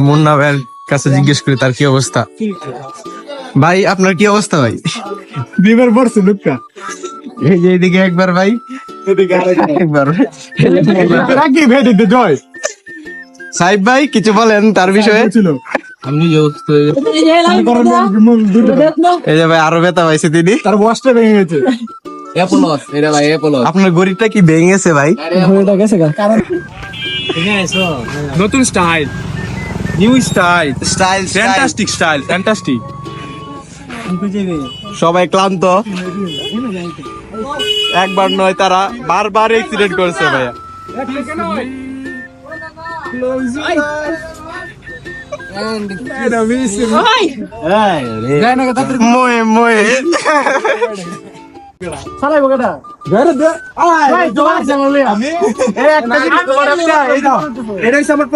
মুন্না ভাইয়ের কাছে জিজ্ঞেস করি তার কি অবস্থা। ভাই আপনার কি অবস্থা ভাই? বিমার পড়ছে লুকা, এই যে এইদিকে একবার ভাই, এদিকে একবার রাখি ভেটিতে জয় সাহেব ভাই কিছু বলেন তার বিষয়ে। ছিল আমি এই যে ভাই আরো ব্যথা পাইছে তিনি, তার বসটা ভেঙে গেছে। আপনার গড়িটা কি ভেঙে গেছে ভাই? নতুন style, new style, style fantastic style, fantastic. সবাই ক্লান্ত, একবার নয় তারা বারবার অ্যাক্সিডেন্ট করছে ভাইয়া। মোয়ে মোয়ে সালাই বগাটা ঘরে দে, আয় জোর আছে বলে আমি এই একটা জিনিস তোমার, এই দাও, এটা হইছে আমার